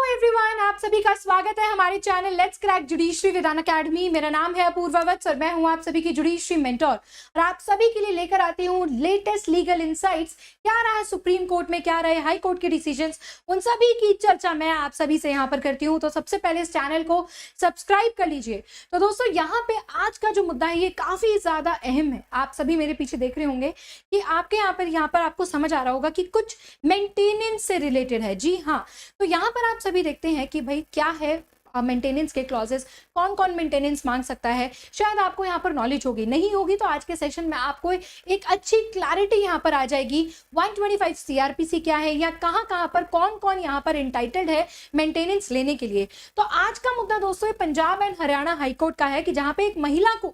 Everyone, आप सभी का स्वागत है हमारे channel let's crack judiciary with Unacademy. मेरा नाम है अपूर्वा वत्स और मैं हूं आप सभी की जुडिशरी मेंटोर और आप सभी के लिए लेकर आती हूं लेटेस्ट लीगल इनसाइट्स। क्या रहा सुप्रीम कोर्ट में, क्या रहे हाई कोर्ट के डिसीजंस, उन सभी की चर्चा मैं आप सभी से यहां पर करती हूं। तो सबसे पहले इस चैनल को सब्सक्राइब कर लीजिए। तो दोस्तों, यहाँ पे आज का जो मुद्दा है ये काफी ज्यादा अहम है। आप सभी मेरे पीछे देख रहे होंगे कि आपके यहाँ पर आपको समझ आ रहा होगा कि कुछ मेंटेनेंस से रिलेटेड है। जी हाँ, तो यहाँ पर आप सभी देखते हैं कि भाई क्या है मेंटेनेंस के क्लॉजेस, कौन कौन मेंटेनेंस मांग सकता है। शायद आपको यहाँ पर नॉलेज होगी, नहीं होगी तो आज के सेशन में आपको एक अच्छी क्लैरिटी यहाँ पर आ जाएगी। 125 सीआरपीसी क्या है या कहाँ पर कौन कौन यहाँ पर इंटाइटल्ड है मेंटेनेंस लेने के लिए। तो आज का मुद्दा दोस्तों पंजाब एंड हरियाणा हाईकोर्ट का है कि जहाँ पे एक महिला को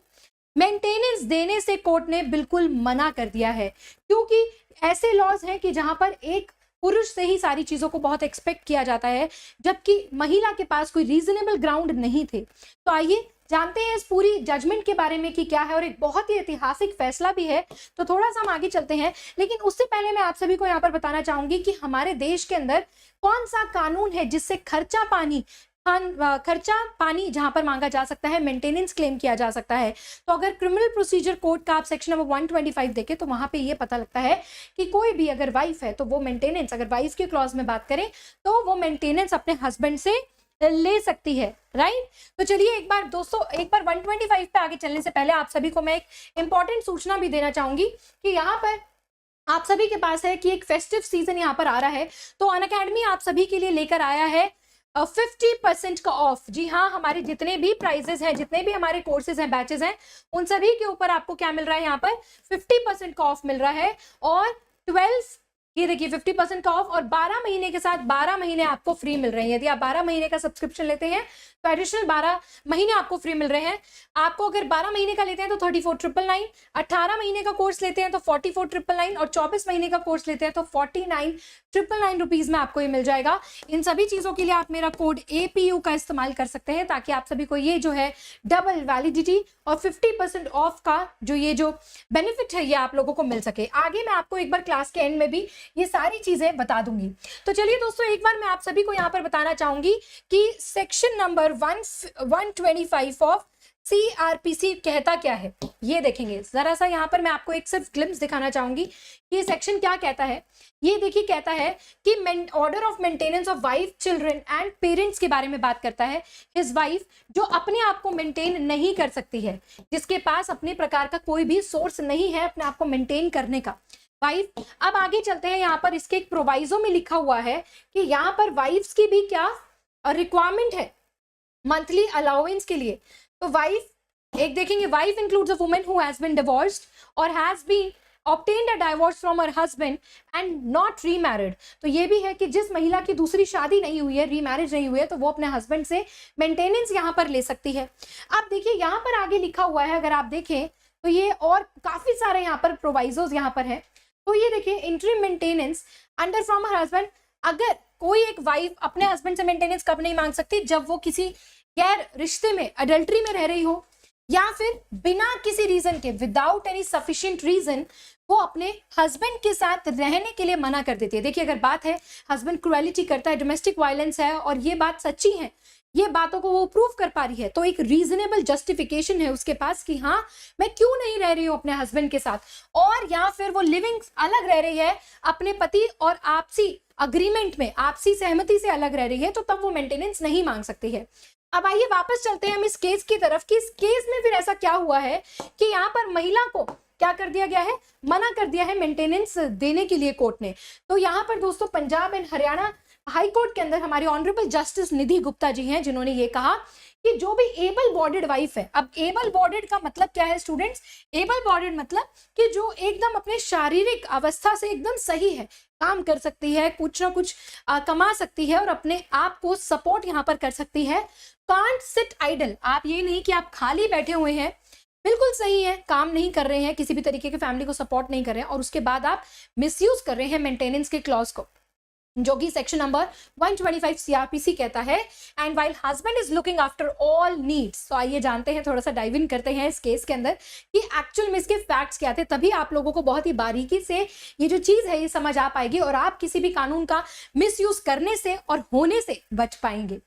मेंटेनेंस देने से कोर्ट ने बिल्कुल मना कर दिया है, क्योंकि ऐसे लॉज हैं कि जहां पर एक पुरुष से ही सारी चीजों को बहुत एक्सपेक्ट किया जाता है, जबकि महिला के पास कोई रीजनेबल ग्राउंड नहीं थे। तो आइए जानते हैं इस पूरी जजमेंट के बारे में कि क्या है, और एक बहुत ही ऐतिहासिक फैसला भी है। तो थोड़ा सा हम आगे चलते हैं, लेकिन उससे पहले मैं आप सभी को यहाँ पर बताना चाहूंगी कि हमारे देश के अंदर कौन सा कानून है जिससे खर्चा पानी जहां पर मांगा जा सकता है, मेंटेनेंस क्लेम किया जा सकता है। तो अगर क्रिमिनल प्रोसीजर कोड का आप सेक्शन नंबर 125 देखें तो वहां पे ये पता लगता है कि कोई भी अगर वाइफ है तो वो मेंटेनेंस, अगर वाइफ के क्लॉज में बात करें तो वो मेंटेनेंस अपने हस्बैंड से ले सकती है, राइट। तो चलिए एक बार 125 पे आगे चलने से पहले आप सभी को मैं एक इंपॉर्टेंट सूचना भी देना चाहूंगी कि यहाँ पर आप सभी के पास है कि एक फेस्टिव सीजन यहाँ पर आ रहा है। तो अनअकैडमी आप सभी के लिए लेकर आया है 50% का ऑफ। जी हाँ, हमारे जितने भी प्राइजेस हैं, जितने भी हमारे कोर्सेज हैं, बैचेस हैं, उन सभी के ऊपर आपको क्या मिल रहा है, यहाँ पर 50% का ऑफ मिल रहा है। और 12 ये देखिए 50% का ऑफ, और 12 महीने के साथ 12 महीने आपको फ्री मिल रहे हैं। यदि आप 12 महीने का सब्सक्रिप्शन लेते हैं तो एडिशनल 12 महीने आपको फ्री मिल रहे हैं। आपको अगर 12 महीने का लेते हैं तो 34,999, 18 महीने का कोर्स लेते हैं तो 44,999 और 24 महीने का कोर्स लेते हैं तो 49,999 रुपीज में आपको ये मिल जाएगा। इन सभी चीजों के लिए आप मेरा कोड APU का इस्तेमाल कर सकते हैं, ताकि आप सभी को ये जो है डबल वैलिडिटी और 50% ऑफ का जो बेनिफिट है ये आप लोगों को मिल सके। आगे मैं आपको एक बार क्लास के एंड में भी ये सारी चीजें बता दूंगी। तो चलिए दोस्तों, एक बार मैं आप सभी को यहाँ पर बताना चाहूंगी कि सेक्शन नंबर 125 ऑफ CRPC कहता क्या है। ये देखेंगे जरा सा, यहाँ पर मैं आपको एक सिर्फ ग्लिम्स दिखाना चाहूंगी कि ये सेक्शन क्या कहता है। ये देखिए, कहता है कि order of maintenance of wife, children and parents के बारे में बात करता है। हिज वाइफ जो अपने आप को मेंटेन नहीं कर सकती है, जिसके पास अपने प्रकार का कोई भी सोर्स नहीं है अपने आप को मेंटेन करने का, वाइफ। अब आगे चलते हैं, यहाँ पर इसके एक प्रोवाइजो में लिखा हुआ है कि यहाँ पर वाइफ्स की भी क्या रिक्वायरमेंट है मंथली अलाउंस के लिए। तो वाइफ एक देखेंगे, wife includes a woman who has been divorced और has been obtained a divorce from her husband and not remarried। तो ये भी है कि जिस महिला की दूसरी शादी नहीं हुई है, रीमैरिज नहीं हुई है, तो वो अपने हस्बैंड से मेंटेनेंस यहाँ पर ले सकती है। अब देखिए यहाँ पर आगे लिखा हुआ है, अगर आप देखें तो ये और काफी सारे यहाँ पर प्रोवाइजोस यहाँ पर है। तो ये देखिए, interim maintenance under from her husband. अगर कोई एक वाइफ अपने हस्बैंड से मेंटेनेंस कब नहीं मांग सकती, जब वो किसी गैर रिश्ते में, अडल्ट्री में रह रही हो, या फिर बिना किसी रीजन के, विदाउट एनी सफिशिएंट रीजन, वो अपने हस्बैंड के साथ रहने के लिए मना कर देती है। देखिए, अगर बात है हस्बैंड क्रुएलिटी करता है, डोमेस्टिक वायलेंस है, और ये बात सच्ची है, ये बातों को वो प्रूव कर पा रही है, तो एक रीजनेबल जस्टिफिकेशन है उसके पास कि हाँ, मैं क्यों नहीं रह रही हूँ अपने हस्बैंड के साथ, और या फिर वो लिविंग अलग रह रही है अपने पति और आपसी अग्रीमेंट में, आपसी सहमति से अलग रह रही है, तो तब वो मेंटेनेंस नहीं मांग सकती है। अब आइए वापस चलते हैं हम इस केस की तरफ कि इस केस में फिर ऐसा क्या हुआ है कि यहाँ पर महिला को क्या कर दिया गया है, मना कर दिया है मेंटेनेंस देने के लिए कोर्ट ने। तो यहाँ पर दोस्तों Punjab and Haryana high court के अंदर हमारी ऑनरेबल जस्टिस निधि गुप्ता जी हैं, जिन्होंने ये कहा कि जो भी एबल बॉडीड वाइफ है, अब एबल बॉडीड का मतलब क्या है स्टूडेंट्स, एबल बॉडीड मतलब कि जो एकदम अपने शारीरिक अवस्था से एकदम सही है, काम कर सकती है, कुछ ना कुछ कमा सकती है और अपने आप को सपोर्ट यहाँ पर कर सकती है। कांट सिट आइडल, आप ये नहीं कि आप खाली बैठे हुए हैं, बिल्कुल सही है, काम नहीं कर रहे हैं, किसी भी तरीके के फैमिली को सपोर्ट नहीं कर रहे हैं, और उसके बाद आप मिसयूज कर रहे हैं मेंटेनेंस के क्लॉज को। जो कि सेक्शन नंबर 125 सीआरपीसी कहता है। And while husband is looking after all needs. तो आइए जानते हैं, थोड़ा सा डाइव इन करते हैं इस केस के अंदर कि एक्चुअल में इसके फैक्ट्स क्या थे, तभी आप लोगों को बहुत ही बारीकी से ये जो चीज है ये समझ आ पाएगी और आप किसी भी कानून का मिसयूज करने से और होने से बच पाएंगे।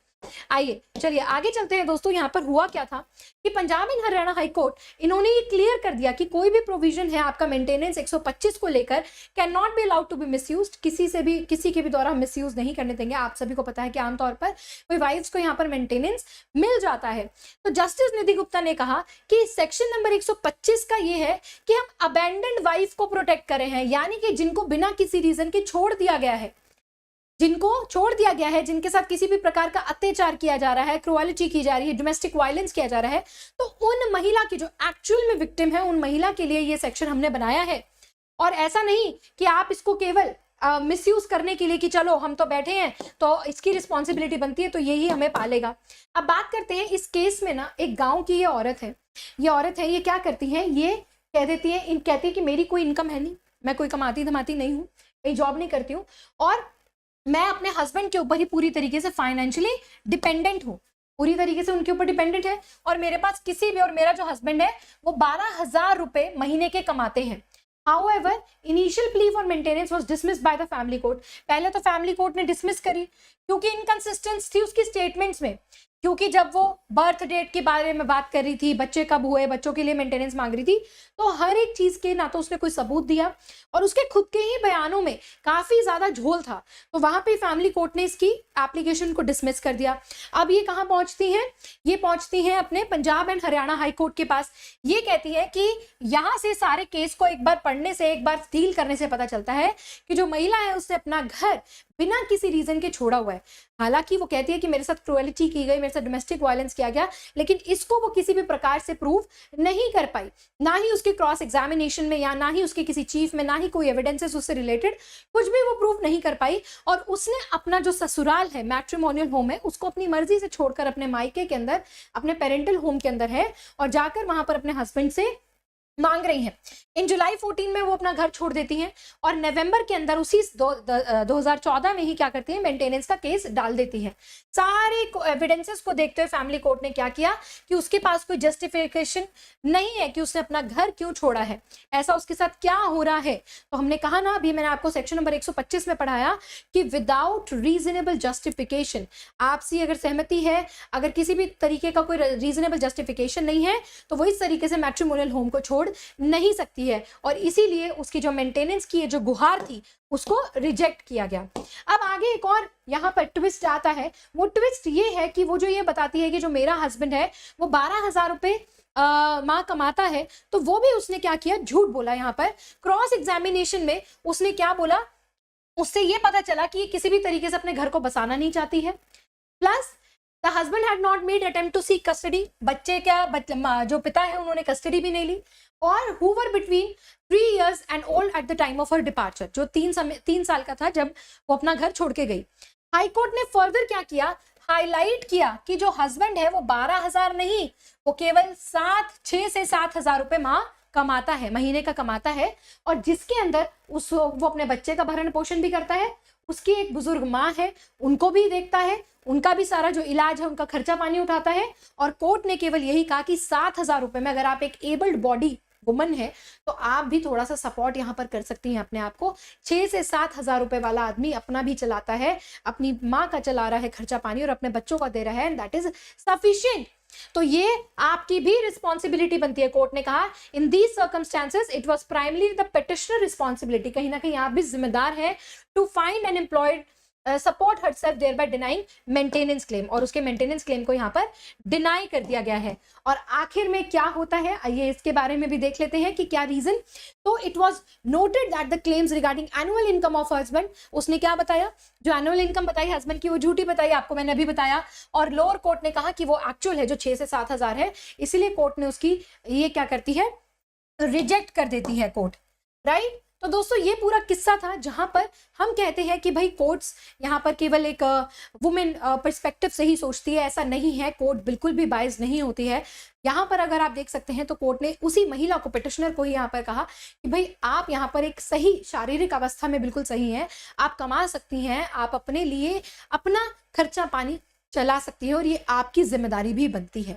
आइए चलिए आगे चलते हैं दोस्तों। यहाँ पर हुआ क्या था कि Punjab and Haryana high court इन्होंने ये क्लियर कर दिया कि कोई भी प्रोविजन है आपका मेंटेनेंस 125 को लेकर can not be allowed to be misused, किसी के भी द्वारा मिसयूज नहीं करने देंगे। आप सभी को पता है कि आमतौर पर कोई वाइफ्स को यहाँ पर मेंटेनेंस मिल जाता है। तो जस्टिस निधि गुप्ता ने कहा कि सेक्शन नंबर 125 का ये है कि हम अबैंडन्ड वाइफ को प्रोटेक्ट कर रहे हैं, यानी कि जिनको बिना किसी रीजन के छोड़ दिया गया है, जिनके साथ किसी भी प्रकार का अत्याचार किया जा रहा है, क्रुएलिटी की जा रही है, डोमेस्टिक वायलेंस किया जा रहा है, तो उन महिला की जो एक्चुअल में विक्टिम है उन महिला के लिए ये सेक्शन हमने बनाया है। और ऐसा नहीं कि आप इसको केवल मिसयूज करने के लिए कि चलो हम तो बैठे हैं तो इसकी रिस्पॉन्सिबिलिटी बनती है तो यही हमें पालेगा। अब बात करते हैं इस केस में ना, एक गाँव की ये औरत है, ये क्या करती है, ये कहती है कि मेरी कोई इनकम है नहीं, मैं कोई कमाती धमाती नहीं हूँ, कहीं जॉब नहीं करती हूँ और मैं अपने हस्बैंड के ऊपर ही पूरी तरीके से फाइनेंशियली डिपेंडेंट हूँ, पूरी तरीके से उनके ऊपर डिपेंडेंट है और मेरे पास और मेरा जो हस्बैंड है वो 12,000 रुपए महीने के कमाते हैं। However, initial plea for maintenance was dismissed by the family court। पहले तो फैमिली कोर्ट ने डिसमिस करी क्योंकि इनकंसिस्टेंस थी उसकी स्टेटमेंट्स में, क्योंकि जब वो बर्थ डेट के बारे में बात कर रही थी, बच्चे कब हुए, बच्चों के लिए मेंटेनेंस मांग रही थी, तो हर एक चीज के ना तो उसने कोई सबूत दिया और उसके खुद के ही बयानों में काफी ज्यादा झोल था। तो वहां पे फैमिली कोर्ट ने इसकी एप्लीकेशन को डिसमिस कर दिया। अब ये कहाँ पहुंचती हैं, ये पहुंचती हैं अपने Punjab and Haryana high court के पास। ये कहती है कि यहाँ से सारे केस को एक बार पढ़ने से, एक बार डील करने से पता चलता है कि जो महिला है उसने अपना घर बिना किसी रीजन के छोड़ा हुआ है। हालांकि वो कहती है कि मेरे साथ क्रुएलिटी की गई, मेरे साथ डोमेस्टिक वायलेंस किया गया, लेकिन इसको वो किसी भी प्रकार से प्रूव नहीं कर पाई, ना ही उसके क्रॉस एग्जामिनेशन में या ना ही उसके किसी चीफ में, ना ही कोई एविडेंसेस उससे रिलेटेड कुछ भी वो प्रूव नहीं कर पाई। और उसने अपना जो ससुराल है, मैट्रिमोनियल होम है, उसको अपनी मर्जी से छोड़कर अपने मायके के अंदर, अपने पेरेंटल होम के अंदर है और जाकर वहां पर अपने हस्बैंड से मांग रही हैं। इन जुलाई 14 में वो अपना घर छोड़ देती हैं और नवंबर के अंदर उसी 2014 में ही क्या करती है, मेंटेनेंस का केस डाल देती है। सारे एविडेंसेस को देखते हुए फैमिली कोर्ट ने क्या किया कि उसके पास कोई जस्टिफिकेशन नहीं है कि उसने अपना घर क्यों छोड़ा है, ऐसा उसके साथ क्या हो रहा है। तो हमने कहा ना, अभी मैंने आपको सेक्शन नंबर 125 में पढ़ाया कि विदाउट रीजनेबल जस्टिफिकेशन, आपसी अगर सहमति है, अगर किसी भी तरीके का कोई रीजनेबल जस्टिफिकेशन नहीं है तो वो इस तरीके से मैट्रिमोनियल होम को छोड़ नहीं सकती है और इसीलिए उसकी जो मेंटेनेंस की जो गुहार थी उसको रिजेक्ट किया गया। अब आगे एक और यहाँ पर ट्विस्ट आता है। वो ट्विस्ट ये है कि वो जो ये बताती है कि जो मेरा हस्बैंड है वो 12,000 रुपए माँ कमाता है, तो वो भी उसने क्या किया, झूठ बोला। यहाँ पर क्रॉस एग्जामिनेशन में उसने क्या बोला, उससे ये पता चला कि ये किसी भी तरीके से अपने घर को बसाना नहीं चाहती है। Plus the husband had not made attempt to seek custody, बच्चे जो पिता है उन्होंने कस्टडी भी नहीं ली। और who were between 3 years and old at the time of her departure, जो 3 साल का था जब वो अपना घर छोड़ के गई। हाई कोर्ट ने फर्दर क्या किया, हाईलाइट किया कि जो हस्बैंड है वो 12,000 नहीं, वो केवल 6 से 7,000 रुपए माँ कमाता है, महीने का कमाता है, और जिसके अंदर वो अपने बच्चे का भरण पोषण भी करता है, उसकी एक बुजुर्ग माँ है उनको भी देखता है, उनका भी सारा जो इलाज है उनका खर्चा पानी उठाता है। और कोर्ट ने केवल यही कहा कि 7,000 रुपए में अगर आप एक एबल्ड बॉडी वुमन है तो आप भी थोड़ा सा सपोर्ट यहाँ पर कर सकती हैं अपने आप को। 6 से 7,000 रुपए वाला आदमी अपना भी चलाता है, अपनी माँ का चला रहा है खर्चा पानी और अपने बच्चों का दे रहा है, एंड दैट इज सफिशिएंट। तो ये आपकी भी रिस्पॉन्सिबिलिटी बनती है। कोर्ट ने कहा in these circumstances it was primarily the petitioner responsibility, कहीं ना कहीं आप भी जिम्मेदार है to find an employed support herself thereby denying maintenance claim, और उसके मेंटेनेंस क्लेम को यहाँ पर डिनाई कर दिया गया है। और आखिर में क्या होता है, आइए इसके बारे में भी देख लेते हैं कि क्या रीजन। तो it was noted that the claims regarding annual income of husband, उसने क्या बताया, जो एनुअल इनकम बताई हस्बैंड की वो झूठी बताई, आपको मैंने अभी बताया। और लोअर कोर्ट ने कहा कि वो एक्चुअल है जो 6 से 7,000 है, इसीलिए कोर्ट ने उसकी ये क्या करती है, रिजेक्ट कर देती है कोर्ट, राइट। तो दोस्तों ये पूरा किस्सा था जहां पर हम कहते हैं कि भाई कोर्ट्स यहाँ पर केवल एक वुमेन पर्सपेक्टिव से ही सोचती है, ऐसा नहीं है। कोर्ट बिल्कुल भी बायस नहीं होती है। यहाँ पर अगर आप देख सकते हैं तो कोर्ट ने उसी महिला को, पिटिशनर को ही यहाँ पर कहा कि भाई आप यहाँ पर एक सही शारीरिक अवस्था में बिल्कुल सही हैं, आप कमा सकती हैं, आप अपने लिए अपना खर्चा पानी चला सकती हैं और ये आपकी जिम्मेदारी भी बनती है।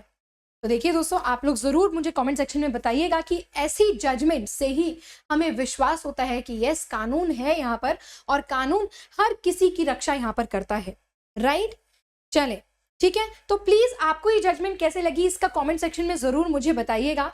तो देखिए दोस्तों, आप लोग जरूर मुझे कमेंट सेक्शन में बताइएगा कि ऐसी जजमेंट से ही हमें विश्वास होता है कि यस, कानून है यहाँ पर और कानून हर किसी की रक्षा यहाँ पर करता है, राइट। चले ठीक है, तो प्लीज आपको ये जजमेंट कैसे लगी इसका कमेंट सेक्शन में जरूर मुझे बताइएगा।